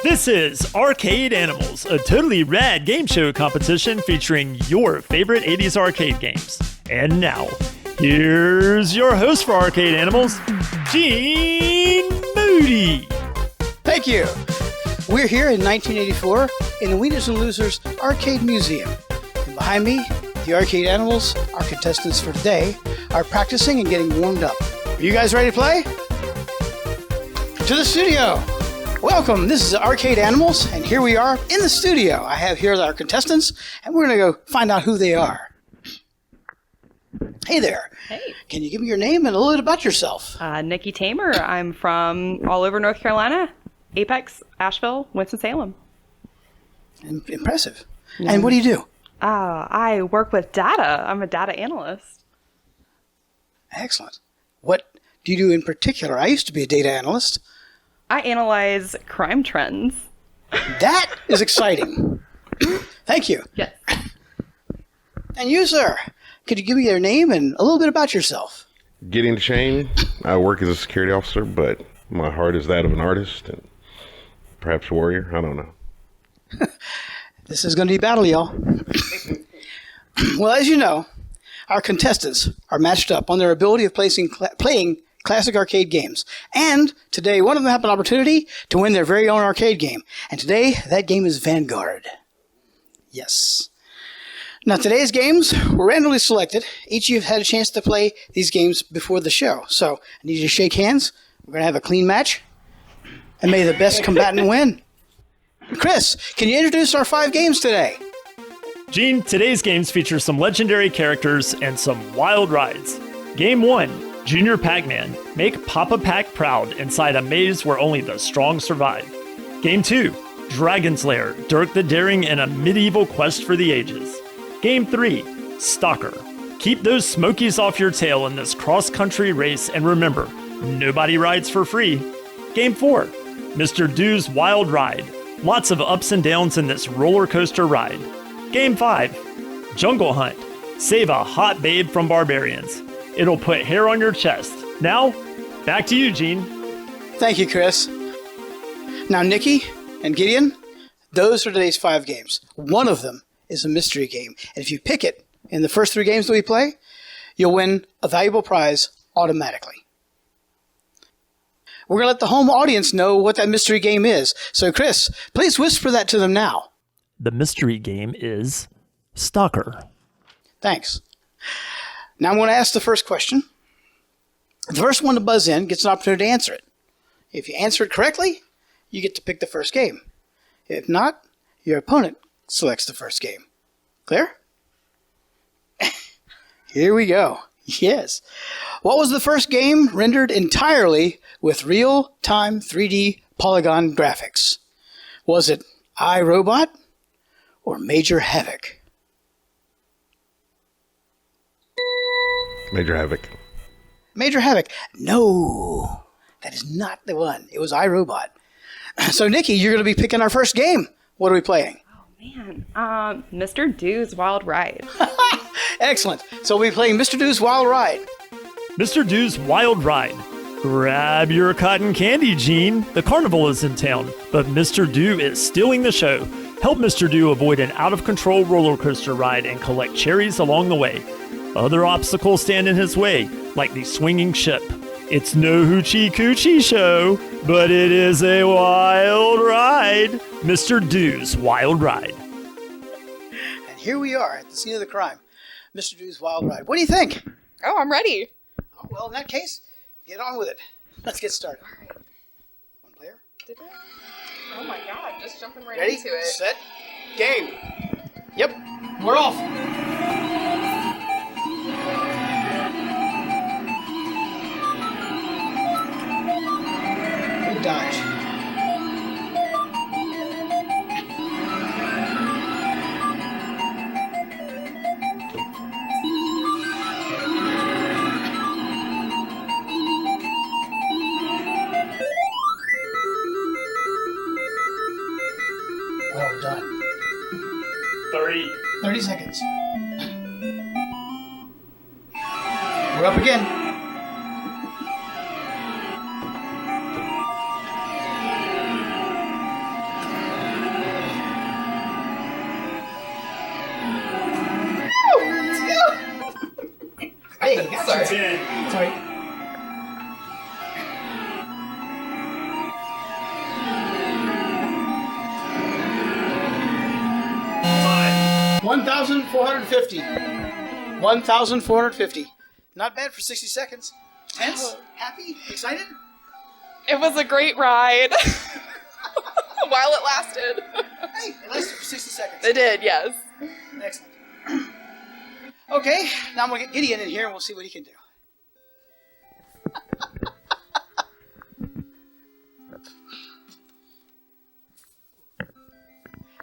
This is Arcade Animals, a totally rad game show competition featuring your favorite 80s arcade games. And now, here's your host for Arcade Animals, Gene Moody. Thank you. We're here in 1984 in the Wieners and Losers Arcade Museum. And behind me, the Arcade Animals, our contestants for today, are practicing and getting warmed up. Are you guys ready to play? To the studio. Welcome. This is Arcade Animals, and here we are in the studio. I have here our contestants, and we're going to go find out who they are. Hey there. Hey. Can you give me your name and a little bit about yourself? Nicki Tamer. I'm from all over North Carolina. Apex, Asheville, Winston-Salem. Impressive. Yeah. And what do you do? I work with data. I'm a data analyst. Excellent. What do you do in particular? I used to be a data analyst. I analyze crime trends. That is exciting. Thank you. Yes. And you, sir, could you give me your name and a little bit about yourself? Gideon Deschain. I work as a security officer, but my heart is that of an artist and perhaps a warrior. I don't know. This is going to be a battle, y'all. Well, as you know, our contestants are matched up on their ability of playing classic arcade games. And today, one of them have an opportunity to win their very own arcade game. And today, that game is Vanguard. Yes. Now, today's games were randomly selected. Each of you have had a chance to play these games before the show. So, I need you to shake hands. We're going to have a clean match. And may the best combatant win. Chris, can you introduce our 5 games today? Gene, today's games feature some legendary characters and some wild rides. Game 1. Junior Pac-Man, make Papa Pac proud inside a maze where only the strong survive. Game 2, Dragon's Lair, Dirk the Daring in a medieval quest for the ages. Game 3, Stalker, keep those smokies off your tail in this cross-country race, and remember, nobody rides for free. Game 4, Mr. Do's Wild Ride, lots of ups and downs in this roller coaster ride. Game 5, Jungle Hunt, save a hot babe from barbarians. It'll put hair on your chest. Now, back to you, Gene. Thank you, Chris. Now, Nicki and Gideon, those are today's 5 games. One of them is a mystery game. And if you pick it in the first 3 games that we play, you'll win a valuable prize automatically. We're going to let the home audience know what that mystery game is. So, Chris, please whisper that to them now. The mystery game is Stalker. Thanks. Now I'm going to ask the first question. The first one to buzz in gets an opportunity to answer it. If you answer it correctly, you get to pick the first game. If not, your opponent selects the first game. Clear? Here we go. Yes. What was the first game rendered entirely with real-time 3D polygon graphics? Was it iRobot or Major Havoc? Major Havoc. Major Havoc. No, that is not the one. It was iRobot. So, Nicki, you're going to be picking our first game. What are we playing? Oh, man. Mr. Do's Wild Ride. Excellent. So we'll be playing Mr. Do's Wild Ride. Mr. Do's Wild Ride. Grab your cotton candy, Gene. The carnival is in town, but Mr. Do is stealing the show. Help Mr. Do avoid an out-of-control roller coaster ride and collect cherries along the way. Other obstacles stand in his way, like the swinging ship. It's no hoochie coochie show, but it is a wild ride. Mr. Do's Wild Ride. And here we are at the scene of the crime. Mr. Do's Wild Ride. What do you think? Oh, I'm ready. Oh, well, in that case, get on with it. Let's get started. One player. Oh my god, just jumping right Ready, into it. set, game. Yep, we're off. Good dodge. Well done. 30 seconds. We're up again. 10. Sorry. Five. 1,450. 1,450. Not bad for 60 seconds. Tense? Happy? Excited? It was a great ride. While it lasted. Hey, it lasted for 60 seconds. It did, yes. Excellent. Okay, now I'm going to get Gideon in here and we'll see what he can do.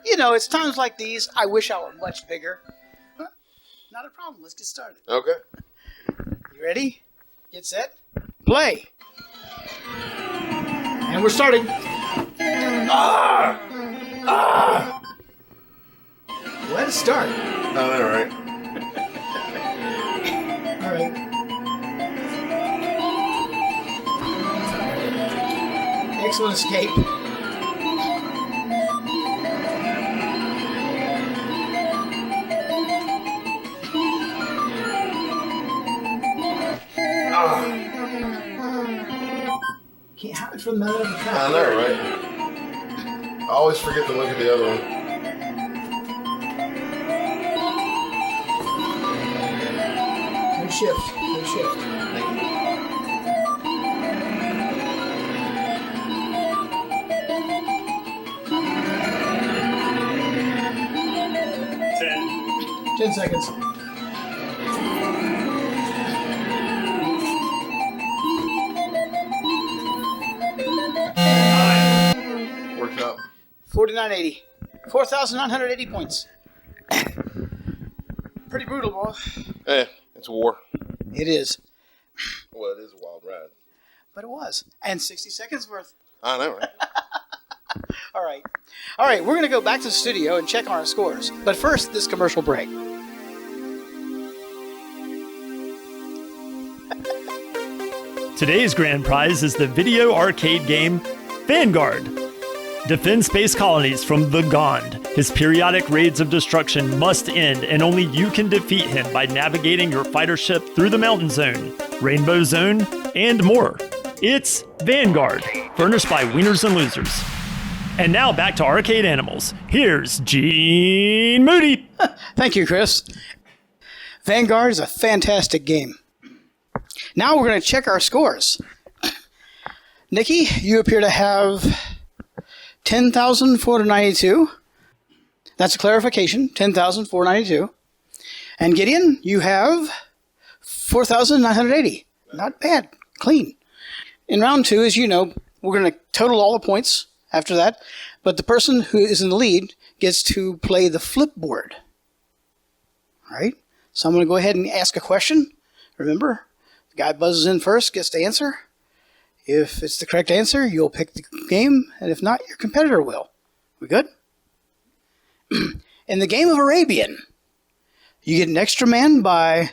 You know, it's times like these, I wish I were much bigger. Huh? Not a problem. Let's get started. Okay. You ready? Get set. Play. And we're starting. Let it start. Oh, all right. All right. Excellent escape. Can't have it from the middle of the track. I know, right? I always forget to look at the other one. Good shift. Good shift. Thank you. 10 seconds. Works out. 4980. 4,980 points. Pretty brutal, boy. Eh, it's war. It is. Well, it is a wild ride. But it was. And 60 seconds worth. I know, right? All right. All right, we're going to go back to the studio and check on our scores. But first, this commercial break. Today's grand prize is the video arcade game Vanguard. Defend space colonies from the Gond. His periodic raids of destruction must end, and only you can defeat him by navigating your fighter ship through the Mountain Zone, Rainbow Zone, and more. It's Vanguard, furnished by Wieners and Losers. And now back to Arcade Animals. Here's Gene Moody. Thank you, Chris. Vanguard is a fantastic game. Now we're going to check our scores. Nikki, you appear to have 10,492. That's a clarification, 10,492. And Gideon, you have 4,980. Not bad, clean. In round two, as you know, we're going to total all the points after that, but the person who is in the lead gets to play the flip board. All right, so I'm going to go ahead and ask a question. Remember, the guy buzzes in first, gets to answer. If it's the correct answer, you'll pick the game, and if not, your competitor will. We good? In the game of Arabian, you get an extra man by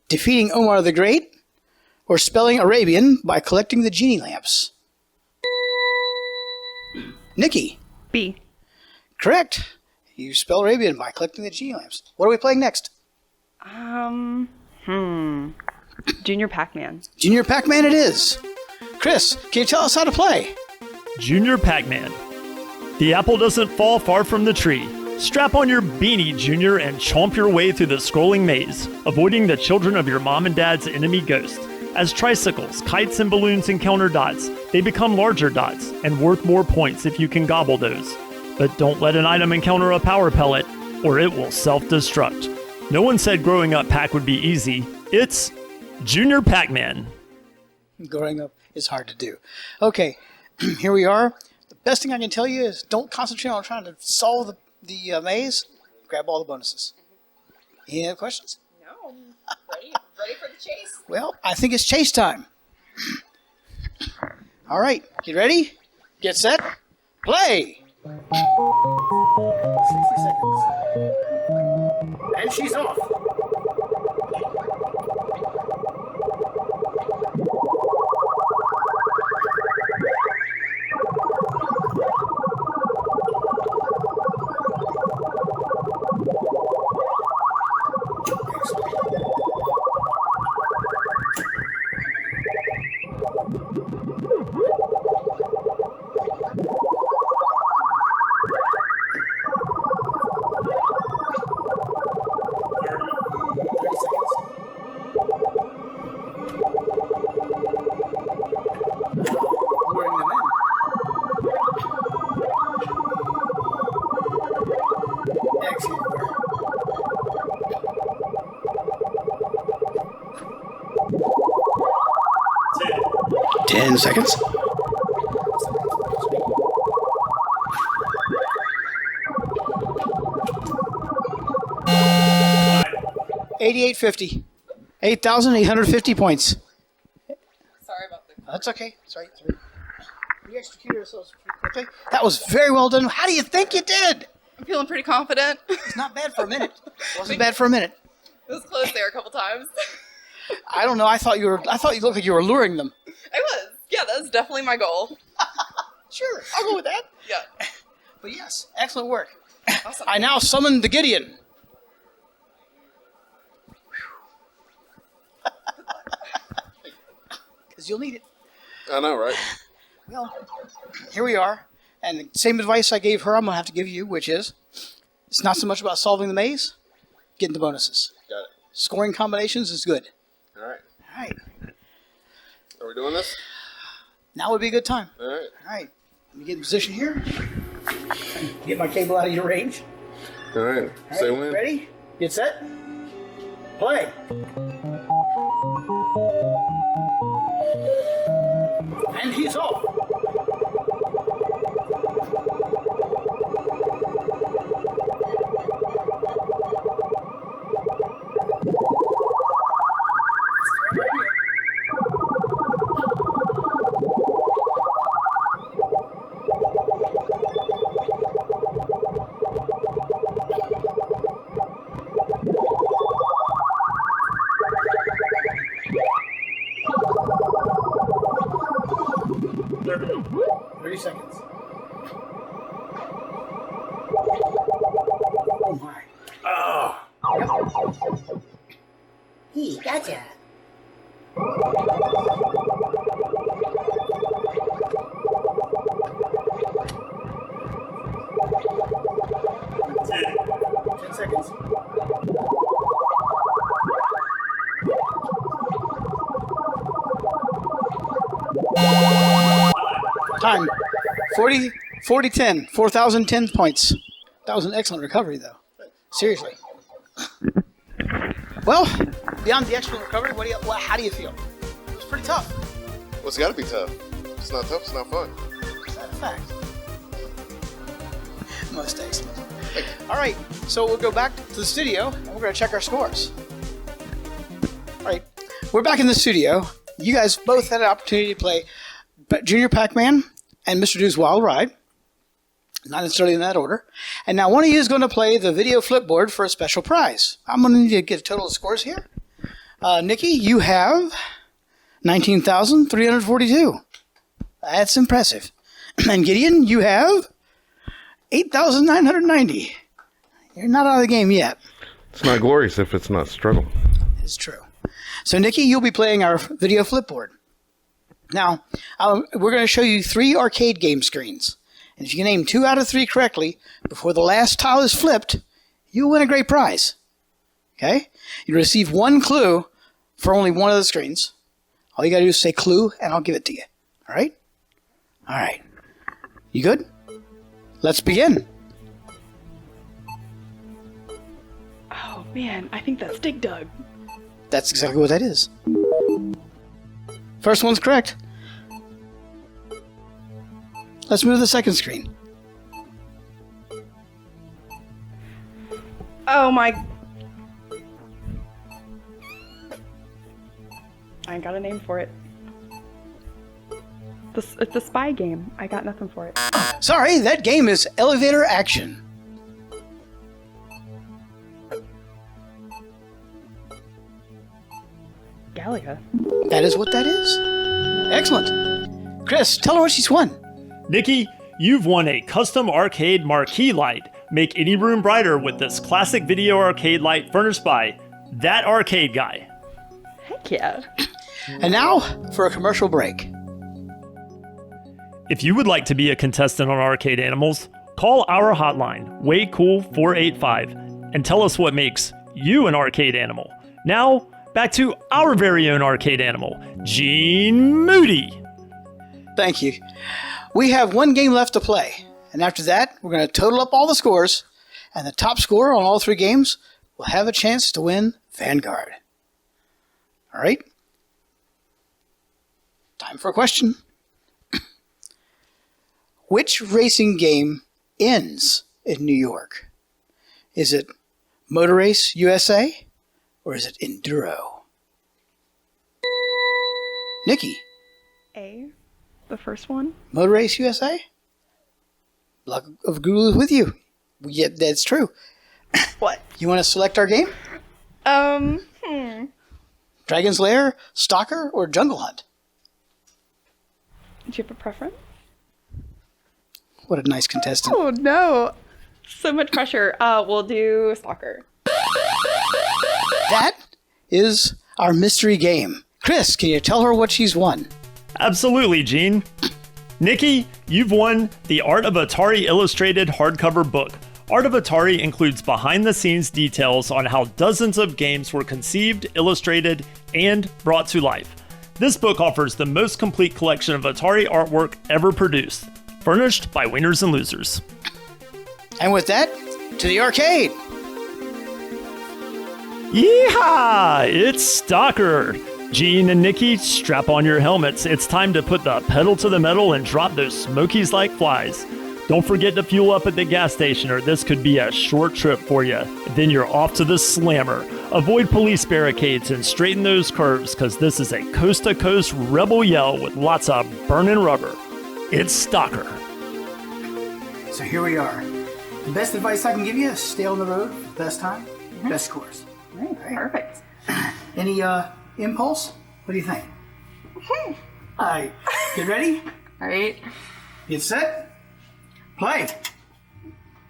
defeating Omar the Great, or spelling Arabian by collecting the genie lamps. Nikki. B. Correct. You spell Arabian by collecting the genie lamps. What are we playing next? Junior Pac-Man. Junior Pac-Man it is. Chris, can you tell us how to play? Junior Pac-Man. The apple doesn't fall far from the tree. Strap on your beanie, Junior, and chomp your way through the scrolling maze, avoiding the children of your mom and dad's enemy ghost. As tricycles, kites, and balloons encounter dots, they become larger dots and worth more points if you can gobble those. But don't let an item encounter a power pellet, or it will self-destruct. No one said growing up Pac would be easy. It's Junior Pac-Man. Growing up is hard to do. Okay, here we are. The best thing I can tell you is don't concentrate on trying to solve the maze. Grab all the bonuses. Any other questions? No. Ready for the chase? Well, I think it's chase time. All right, get ready? Get set? Play! 60 seconds. And she's off. 10 seconds. $88.50. 8,850 points. Sorry about the. That's okay. Sorry. We executed ourselves pretty quickly. That was very well done. How do you think you did? I'm feeling pretty confident. It's not bad for a minute. Wasn't bad for a minute. It was close there a couple times. I don't know. I thought you looked like you were luring them. I was. Yeah, that was definitely my goal. Sure, I'll go with that. Yeah. But yes, excellent work. Awesome. I now summon the Gideon. Because you'll need it. I know, right? Well, here we are. And the same advice I gave her, I'm going to have to give you, which is, it's not so much about solving the maze, getting the bonuses. Got it. Scoring combinations is good. All right. All right. Are we doing this? Now would be a good time. All right. All right. Let me get in position here. Get my cable out of your range. All right. All Say right, when. ready? Get set. Play. And he's off. Seconds. Oh my. Oh. He gotcha. Ten seconds. Time. 40-10. 4,010 points. That was an excellent recovery, though. Seriously. Well, beyond the excellent recovery, how do you feel? It was pretty tough. Well, it's got to be tough. If it's not tough, it's not fun. Is that a fact? Most excellent. All right, so we'll go back to the studio, and we're going to check our scores. All right, we're back in the studio. You guys both had an opportunity to play Junior Pac-Man and Mr. Do's Wild Ride. Not necessarily in that order. And now one of you is going to play the video flipboard for a special prize. I'm going to need to get a total of scores here. Nikki, you have 19,342. That's impressive. And Gideon, you have 8,990. You're not out of the game yet. It's not glorious if it's not struggle. It's true. So, Nikki, you'll be playing our video flipboard. Now, we're going to show you 3 arcade game screens. And if you can name 2 out of 3 correctly before the last tile is flipped, you'll win a great prize. Okay? You'll receive 1 clue for only one of the screens. All you got to do is say clue, and I'll give it to you. All right? All right. You good? Let's begin. Oh, man, I think that's Dig Dug. That's exactly what that is. First one's correct. Let's move to the second screen. Oh, my... I ain't got a name for it. It's a spy game. I got nothing for it. Sorry, that game is Elevator Action. Galaga. That is what that is. Excellent. Chris, tell her what she's won. Nikki, you've won a custom arcade marquee light. Make any room brighter with this classic video arcade light furnished by That Arcade Guy. Heck yeah. And now for a commercial break. If you would like to be a contestant on Arcade Animals, call our hotline, WayCool485, and tell us what makes you an arcade animal. Now, back to our very own arcade animal, Gene Moody. Thank you. We have 1 game left to play. And after that, we're going to total up all the scores. And the top scorer on all 3 games will have a chance to win Vanguard. All right? Time for a question. Which racing game ends in New York? Is it Motor Race USA or is it Enduro? Nikki, A, the first one. Motor Race USA? Luck of Google is with you. Yeah, that's true. What? You want to select our game? Dragon's Lair, Stalker, or Jungle Hunt? Do you have a preference? What a nice contestant. Oh, no. So much pressure. We'll do Stalker. That is our mystery game. Chris, can you tell her what she's won? Absolutely, Gene. Nikki, you've won the Art of Atari Illustrated hardcover book. Art of Atari includes behind-the-scenes details on how dozens of games were conceived, illustrated, and brought to life. This book offers the most complete collection of Atari artwork ever produced, furnished by Wieners and Losers. And with that, to the arcade. Yeehaw! It's Stalker! Gene and Nikki, strap on your helmets. It's time to put the pedal to the metal and drop those smokies like flies. Don't forget to fuel up at the gas station or this could be a short trip for you. Then you're off to the slammer. Avoid police barricades and straighten those curves because this is a coast-to-coast rebel yell with lots of burning rubber. It's Stalker. So here we are. The best advice I can give you is stay on the road, best time, best course. All right. Perfect. Any impulse? What do you think? All right, get ready? All right. Get set? Play.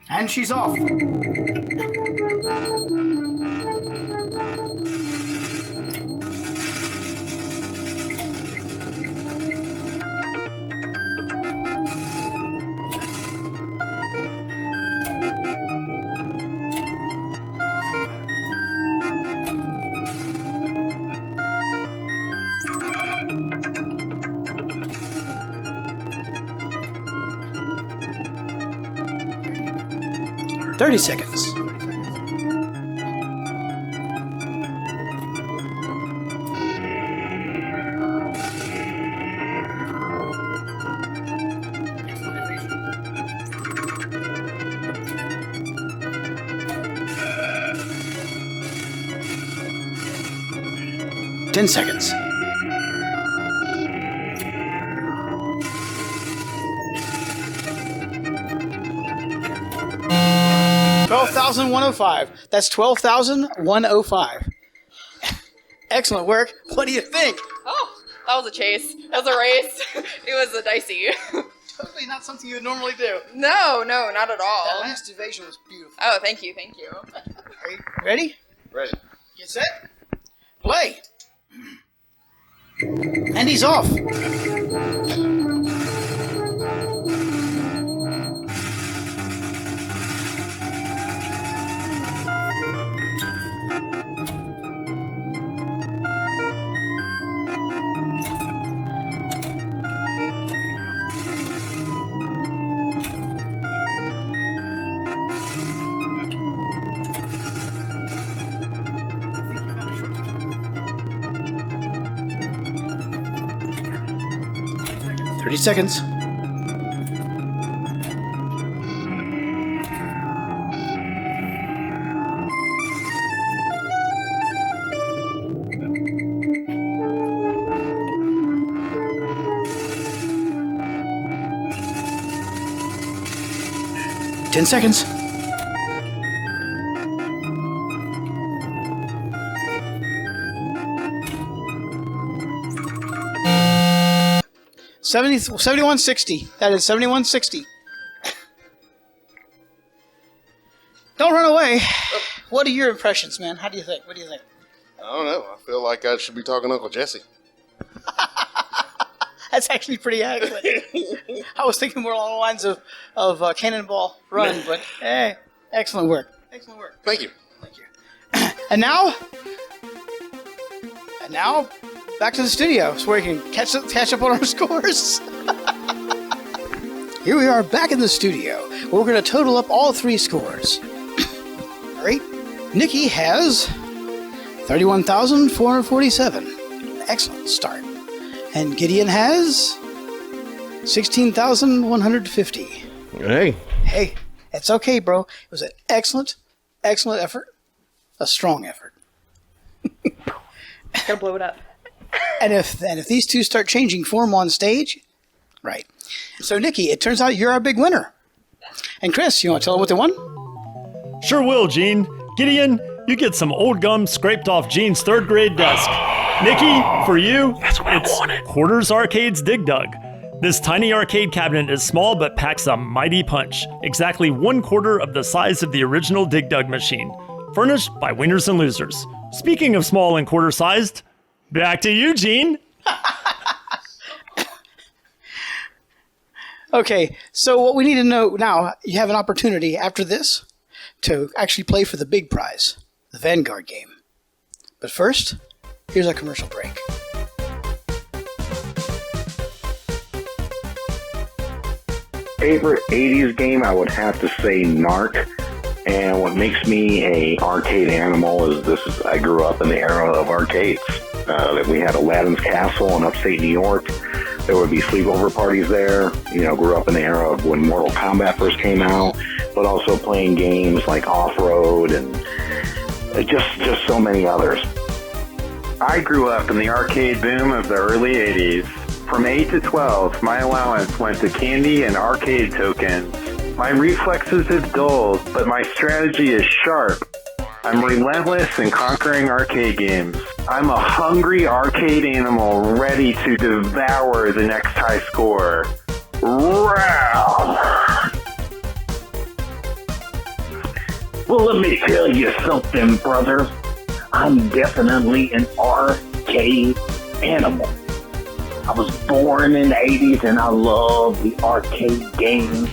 And she's off. 30 seconds. Ten seconds. 12,105. That's 12,105. Excellent work. What do you think? Oh, that was a chase. That was a race. It was a dicey. Totally not something you would normally do. No, not at That all. last evasion was beautiful. Oh, thank you. Are you ready? Ready. Get set. Play. And he's off. Seconds. Ten seconds. 7160. That is 7160. Don't run away. What are your impressions, man? How do you think? What do you think? I don't know. I feel like I should be talking to Uncle Jesse. That's actually pretty accurate. I was thinking more along the lines of Cannonball Run, but hey, excellent work. Excellent work. Thank you. Thank you. And now, back to the studio so we can catch up on our scores. Here we are back in the studio where we're going to total up all three scores. All right. Nikki has 31,447. Excellent start. And Gideon has 16,150. Hey, Hey, it's okay, bro. It was an excellent effort. A strong effort. Gotta blow it up. And if these two start changing form on stage, right. So, Nikki, it turns out you're our big winner. And Chris, you want to tell them what they won? Sure will, Gene. Gideon, you get some old gum scraped off Gene's third grade desk. Nikki, for you, it's Quarters Arcade's Dig Dug. This tiny arcade cabinet is small but packs a mighty punch, exactly 1/4 of the size of the original Dig Dug machine. Furnished by Wieners and Losers. Speaking of small and quarter-sized, back to you, Gene. Okay, so what we need to know now, you have an opportunity after this to actually play for the big prize, the Vanguard game. But first, here's our commercial break. Favorite 80s game, I would have to say Narc. And what makes me a arcade animal is I grew up in the era of arcades. That we had Aladdin's Castle in upstate New York. There would be sleepover parties there. You know, grew up in the era of when Mortal Kombat first came out, but also playing games like Off-Road and just so many others. I grew up in the arcade boom of the early 80s. From 8 to 12, my allowance went to candy and arcade tokens. My reflexes have dulled, but my strategy is sharp. I'm relentless in conquering arcade games. I'm a hungry arcade animal ready to devour the next high score. Row! Well, let me tell you something, brother. I'm definitely an arcade animal. I was born in the 80s and I love the arcade games.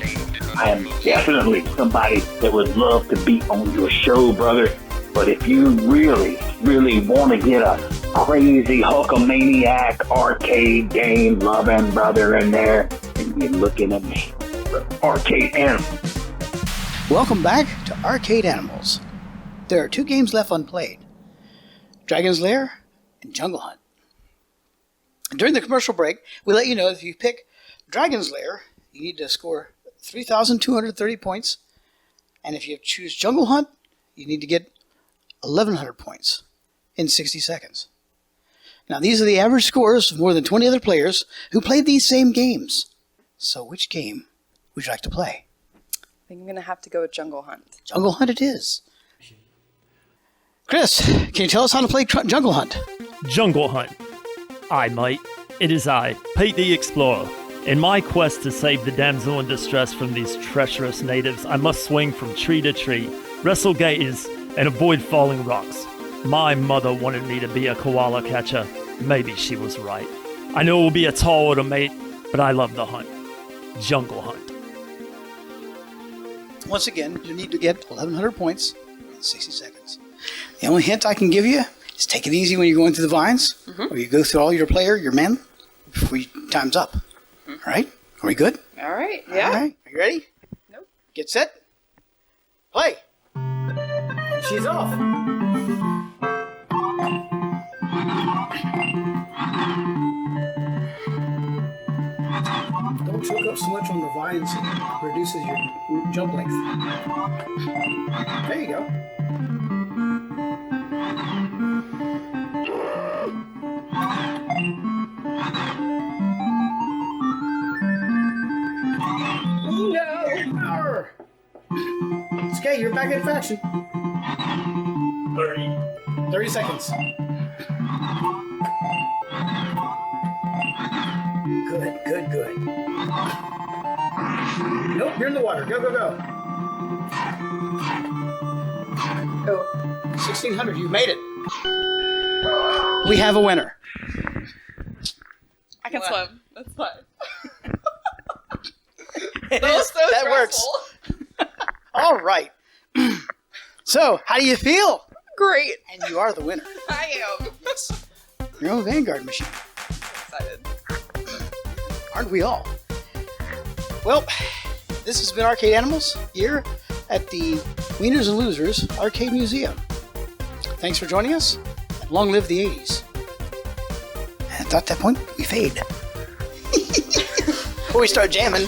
I am definitely somebody that would love to be on your show, brother. But if you really, really want to get a crazy Hulkamaniac arcade game loving brother in there, and you're looking at me, arcade animal. Welcome back to Arcade Animals. There are 2 games left unplayed, Dragon's Lair and Jungle Hunt. During the commercial break, we let you know that if you pick Dragon's Lair, you need to score 3,230 points. And if you choose Jungle Hunt, you need to get 1,100 points in 60 seconds. Now, these are the average scores of more than 20 other players who played these same games. So which game would you like to play? I think I'm gonna have to go with Jungle Hunt. Jungle Hunt it is. Chris, can you tell us how to play Jungle Hunt? Jungle Hunt. Aye, mate. It is I, Pete the Explorer. In my quest to save the damsel in distress from these treacherous natives, I must swing from tree to tree, wrestle gators, and avoid falling rocks. My mother wanted me to be a koala catcher. Maybe she was right. I know it will be a tall order, mate, but I love the hunt. Jungle Hunt. Once again, you need to get 1,100 points in 60 seconds. The only hint I can give you is take it easy when you're going through the vines, or you go through all your men, before time's up. All right? Are we good? All right. Yeah. All right. Are you ready? Nope. Get set. Play. And she's off. Don't choke up so much on the vines, it reduces your jump length. There you go. No! It's okay, you're back in faction. 30 seconds. Good. Nope, you're in the water. Go. Oh. 1,600, you made it. We have a winner. I can swim. That's fine. That That was so works. stressful. All right. So, how do you feel? Great. And you are the winner. I am. Yes. Your own Vanguard machine. Excited. Aren't we all? Well, this has been Arcade Animals here at the Wieners and Losers Arcade Museum. Thanks for joining us, and long live the 80s. And at that point, we fade. Before we start jamming.